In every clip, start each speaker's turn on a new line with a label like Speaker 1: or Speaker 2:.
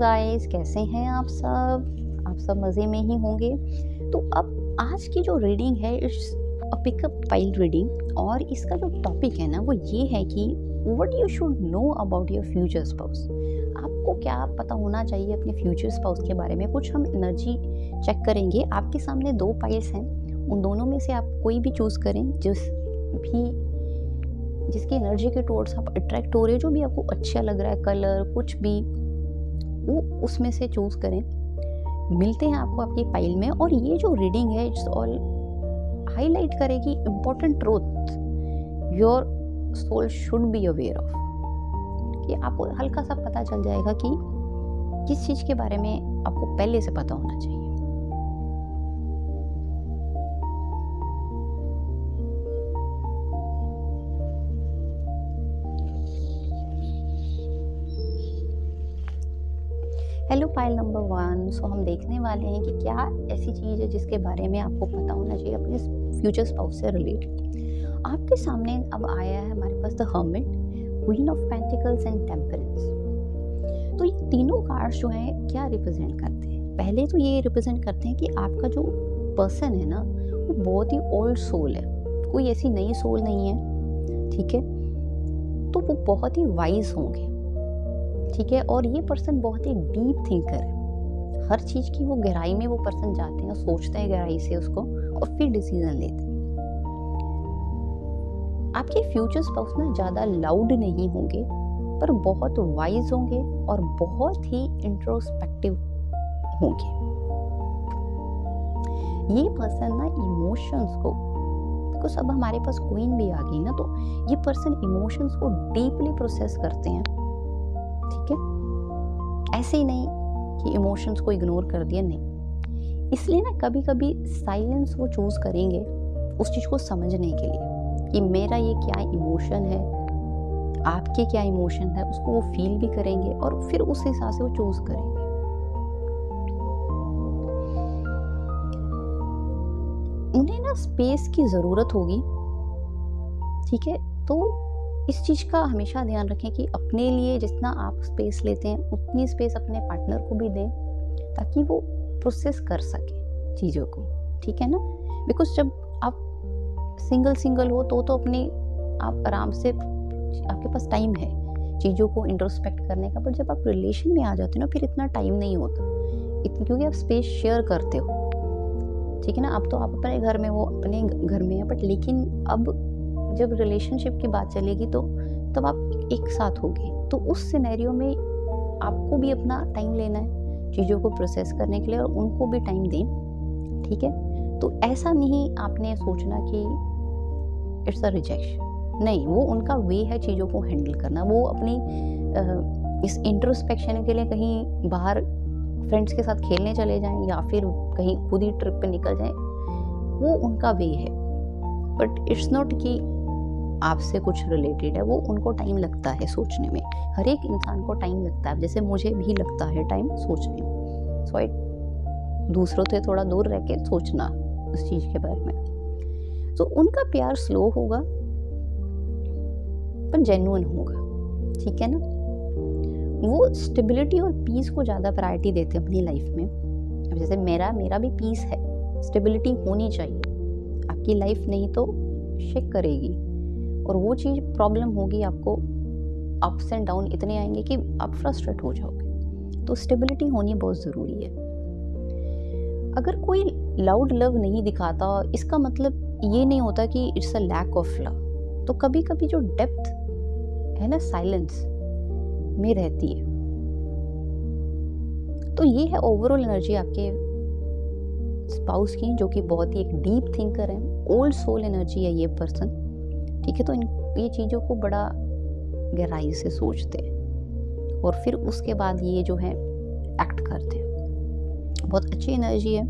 Speaker 1: Guys, कैसे हैं आप सब? आप सब मज़े में ही होंगे। तो अब आज की जो रीडिंग है it's a pickup pile reading, और इसका जो टॉपिक है ना वो ये है कि what you should know about your future spouse. आपको क्या पता होना चाहिए अपने फ्यूचर स्पाउस के बारे में। कुछ हम एनर्जी चेक करेंगे। आपके सामने 2 पाइल्स हैं, उन दोनों में से आप कोई भी चूज़ करें जिसकी एनर्जी के टुवर्ड्स आप अट्रैक्ट हो रहे हो, जो भी आपको अच्छा लग रहा है, कलर कुछ भी, वो उसमें से चूज़ करें। मिलते हैं आपको आपकी फाइल में। और ये जो रीडिंग है इट्स ऑल हाईलाइट करेगी important truth your soul should be aware of, कि आपको हल्का सा पता चल जाएगा कि किस चीज़ के बारे में आपको पहले से पता होना चाहिए। Hello file number 1। सो हम देखने वाले हैं कि क्या ऐसी चीज़ है जिसके बारे में आपको पता होना चाहिए अपने फ्यूचर स्पाउस से रिलेटेड। आपके सामने अब आया है हमारे पास the hermit, queen of pentacles and temperance. तो ये तीनों कार्ड्स जो हैं क्या रिप्रेजेंट करते हैं? पहले तो ये रिप्रेजेंट करते हैं कि आपका जो पर्सन है ना वो बहुत ही ओल्ड सोल है, कोई ऐसी नई सोल नहीं है, ठीक है। तो वो बहुत ही वाइज होंगे, ठीक है। और ये पर्सन बहुत ही डीप थिंकर है। हर चीज़ की वो गहराई में वो पर्सन जाते हैं, सोचते हैं गहराई से उसको, और फिर डिसीजन लेते हैं। आपके फ्यूचर स्पाउस ना ज़्यादा लाउड नहीं होंगे, पर बहुत वाइज होंगे और बहुत ही इंट्रोस्पेक्टिव होंगे। ये पर्सन ना इमोशंस को, बिकॉज अब हमारे पास क्वीन भी आ गई ना, तो ये पर्सन इमोशंस को डीपली प्रोसेस करते हैं, ठीक है। ऐसे ही नहीं कि इमोशंस को इग्नोर कर दिया, नहीं। इसलिए ना कभी कभी साइलेंस वो चूज करेंगे उस चीज़ को समझने के लिए कि मेरा ये क्या इमोशन है, आपके क्या इमोशन है, उसको वो फील भी करेंगे और फिर उस हिसाब से वो चूज करेंगे। उन्हें ना स्पेस की ज़रूरत होगी, ठीक है। तो इस चीज़ का हमेशा ध्यान रखें कि अपने लिए जितना आप स्पेस लेते हैं उतनी स्पेस अपने पार्टनर को भी दें, ताकि वो प्रोसेस कर सके चीज़ों को, ठीक है ना। बिकॉज जब आप सिंगल हो तो अपने आप आराम से, आपके पास टाइम है चीज़ों को इंट्रोस्पेक्ट करने का। पर जब आप रिलेशन में आ जाते हो ना, फिर इतना टाइम नहीं होता, क्योंकि आप स्पेस शेयर करते हो, ठीक है ना। अब तो आप अपने घर में हो, अपने घर में है, बट लेकिन अब जब रिलेशनशिप की बात चलेगी तो तब आप एक साथ होगे। तो उस सिनेरियो में आपको भी अपना टाइम लेना है चीज़ों को प्रोसेस करने के लिए, और उनको भी टाइम दें, ठीक है। तो ऐसा नहीं आपने सोचना कि इट्स अ रिजेक्शन, नहीं। वो उनका वे है चीज़ों को हैंडल करना। वो अपनी इस इंट्रोस्पेक्शन के लिए कहीं बाहर फ्रेंड्स के साथ खेलने चले जाएं या फिर कहीं खुद ही ट्रिप पे निकल जाएं, वो उनका वे है। बट इट्स नॉट कि आपसे कुछ रिलेटेड है। वो उनको टाइम लगता है सोचने में, हर एक इंसान को टाइम लगता है, जैसे मुझे भी लगता है टाइम सोचने में। सो दूसरों से थोड़ा दूर रह के सोचना उस चीज़ के बारे में। तो उनका प्यार स्लो होगा पर जेन्युइन होगा, ठीक है ना। वो स्टेबिलिटी और पीस को ज़्यादा प्रायोरिटी देते हैं अपनी लाइफ में। अब जैसे मेरा भी पीस है, स्टेबिलिटी होनी चाहिए। आपकी लाइफ नहीं तो शेक करेगी, और वो चीज़ प्रॉब्लम होगी आपको। अप्स एंड डाउन इतने आएंगे कि आप फ्रस्ट्रेट हो जाओगे। तो स्टेबिलिटी होनी बहुत ज़रूरी है। अगर कोई लाउड लव नहीं दिखाता, इसका मतलब ये नहीं होता कि it's a lack of love. तो कभी कभी जो डेप्थ है ना साइलेंस में रहती है। तो ये है ओवरऑल एनर्जी आपके स्पाउस की, जो कि बहुत ही एक डीप थिंकर है, ओल्ड सोल एनर्जी है ये पर्सन, ठीक है। तो ये चीज़ों को बड़ा गहराई से सोचते हैं और फिर उसके बाद ये जो है एक्ट करते हैं। बहुत अच्छी एनर्जी है।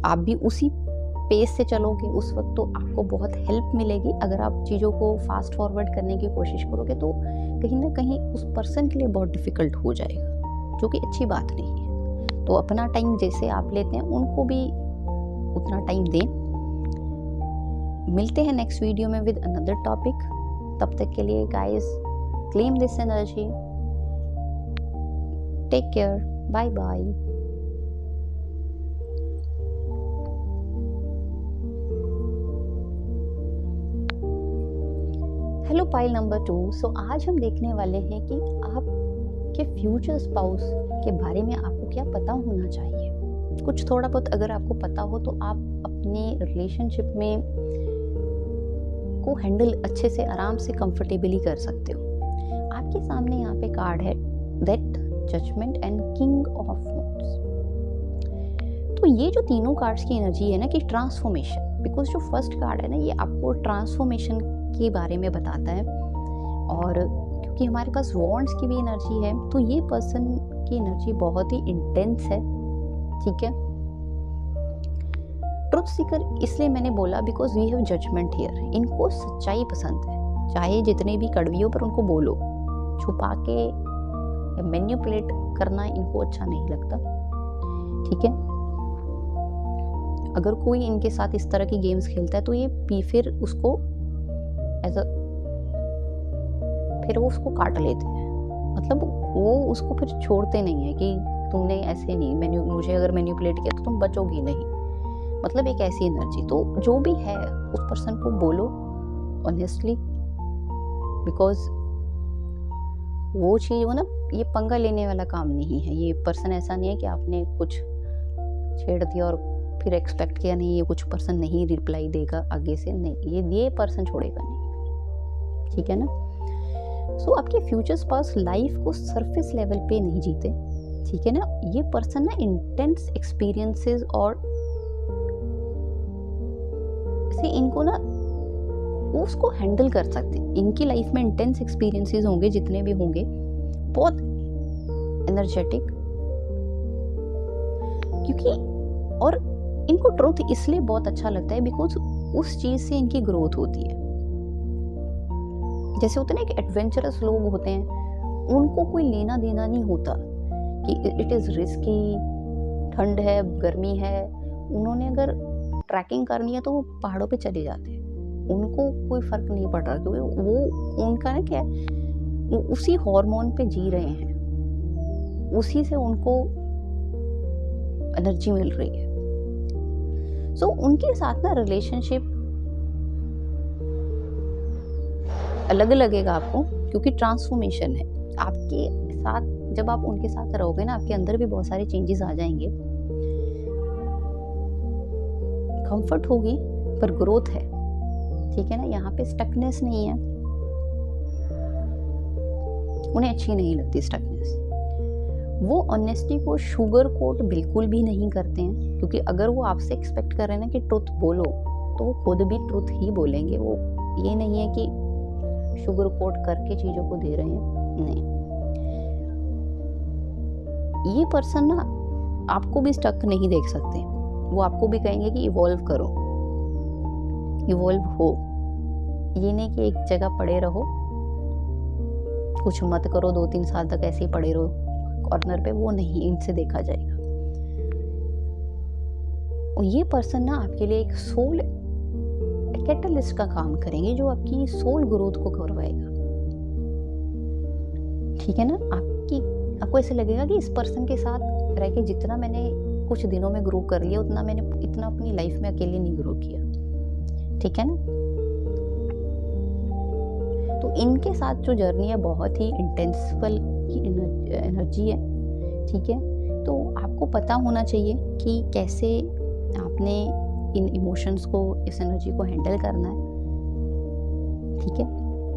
Speaker 1: आप भी उसी पेस से चलोगे उस वक्त तो आपको बहुत हेल्प मिलेगी। अगर आप चीज़ों को फास्ट फॉरवर्ड करने की कोशिश करोगे तो कहीं ना कहीं उस पर्सन के लिए बहुत डिफ़िकल्ट हो जाएगा, जो कि अच्छी बात नहीं है। तो अपना टाइम जैसे आप लेते हैं उनको भी उतना टाइम दें। मिलते हैं नेक्स्ट वीडियो में विद अनदर टॉपिक। तब तक के लिए guys, claim this energy, take care, bye bye. Hello pile number 2। So आज हम देखने वाले हैं कि आपके फ्यूचर स्पाउस के बारे में आपको क्या पता होना चाहिए। कुछ थोड़ा बहुत अगर आपको पता हो तो आप अपने रिलेशनशिप में को हैंडल अच्छे से, आराम से, कंफर्टेबली कर सकते हो। आपके सामने यहाँ पे कार्ड है death, judgement and king of wands. तो ये जो तीनों कार्ड्स की एनर्जी है ना कि ट्रांसफॉर्मेशन, बिकॉज जो फर्स्ट कार्ड है ना ये आपको ट्रांसफॉर्मेशन के बारे में बताता है, और क्योंकि हमारे पास वॉन्ड्स की भी एनर्जी है तो ये पर्सन की एनर्जी बहुत ही इंटेंस है। ठीक है, ट्रुथ सीकर इसलिए मैंने बोला because we have judgement here. इनको सच्चाई पसंद है, चाहे जितने भी कड़वी हो पर उनको बोलो। छुपा के मैनिपुलेट करना इनको अच्छा नहीं लगता। ठीक है, अगर कोई इनके साथ इस तरह की गेम्स खेलता है तो ये फिर उसको फिर वो उसको काट लेते हैं। मतलब वो उसको फिर छोड़ते नहीं है कि तुमने ऐसे नहीं, मुझे अगर मैनिपुलेट किया तो तुम बचोगी नहीं। मतलब एक ऐसी एनर्जी। तो जो भी है उस पर्सन को बोलो ऑनेस्टली, बिकॉज वो चीज़ वो ना ये पंगा लेने वाला काम नहीं है। ये पर्सन ऐसा नहीं है कि आपने कुछ छेड़ दिया और फिर एक्सपेक्ट किया नहीं ये कुछ पर्सन नहीं रिप्लाई देगा आगे से, नहीं, ये पर्सन छोड़ेगा नहीं। ठीक है ना। सो आपके फ्यूचर्स पास लाइफ को सरफेस लेवल पे नहीं जीते। ठीक है ना, ये पर्सन ना इंटेंस एक्सपीरियंसेस और से इनको ना वो उसको हैंडल कर सकते हैं। इनकी लाइफ में इंटेंस एक्सपीरियंसेस होंगे जितने भी होंगे, बहुत एनर्जेटिक, क्योंकि और इनको ट्रुथ इसलिए बहुत अच्छा लगता है बिकॉज उस चीज से इनकी ग्रोथ होती है। जैसे होते हैं ना कि एडवेंचरस लोग होते हैं, उनको कोई लेना देना नहीं होता कि इट इज रिस्की, ठंड है, गर्मी है। उन्होंने अगर ट्रैकिंग करनी है तो वो पहाड़ों पे चले जाते हैं, उनको कोई फर्क नहीं पड़ रहा, क्योंकि वो उनका ना क्या है, वो उसी हार्मोन पे जी रहे हैं, उसी से उनको एनर्जी मिल रही है। सो उनके साथ ना रिलेशनशिप अलग लगेगा आपको, क्योंकि ट्रांसफॉर्मेशन है आपके साथ। जब आप उनके साथ रहोगे ना, आपके अंदर भी बहुत सारे चेंजेस आ जाएंगे। कंफर्ट होगी पर ग्रोथ है। ठीक है ना, यहाँ पे स्टकनेस नहीं है, उन्हें अच्छी नहीं लगती स्टकनेस। वो ऑनेस्टी को शुगर कोट बिल्कुल भी नहीं करते हैं, क्योंकि अगर वो आपसे एक्सपेक्ट कर रहे हैं ना कि ट्रुथ बोलो तो वो खुद भी ट्रुथ ही बोलेंगे। वो ये नहीं है कि शुगर कोट करके चीजों को दे रहे हैं, नहीं। ये पर्सन ना आपको भी स्टक नहीं देख सकते, वो आपको भी कहेंगे कि इवॉल्व करो, इवॉल्व हो। ये नहीं कि एक जगह पड़े रहो, कुछ मत करो, 2-3 साल तक ऐसे ही पड़े रहो कॉर्नर पे, वो नहीं, इनसे देखा जाएगा। और ये पर्सन ना आपके लिए एक सोल कैटलिस्ट का काम करेंगे, जो आपकी सोल ग्रोथ को करवाएगा। ठीक है ना, आपको ऐसे लगेगा कि इस पर्सन के साथ रह के जितना मैंने कुछ दिनों में ग्रो कर लिया उतना मैंने इतना अपनी लाइफ में अकेले नहीं ग्रो किया। ठीक है ना। तो इनके साथ जो जर्नी है बहुत ही इंटेंसिवल की एनर्जी है। ठीक है, तो आपको पता होना चाहिए कि कैसे आपने इन इमोशंस को, इस एनर्जी को हैंडल करना है। ठीक है,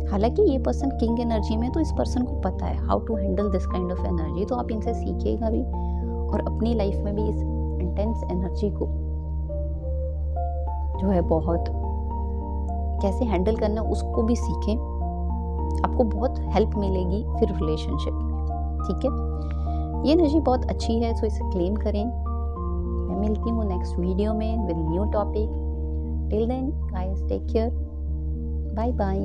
Speaker 1: हालांकि ये पर्सन किंग एनर्जी में, तो इस पर्सन को पता है how to handle this kind of energy. तो आप इनसे सीखिएगा भी और अपनी लाइफ में भी इस इंटेंस एनर्जी को जो है बहुत कैसे हैंडल करना उसको भी सीखें। आपको बहुत हेल्प मिलेगी फिर रिलेशनशिप में। ठीक है, ये एनर्जी बहुत अच्छी है, तो इसे क्लेम करें। मैं मिलती हूँ नेक्स्ट वीडियो में with new topic. Till then guys, take care, bye bye.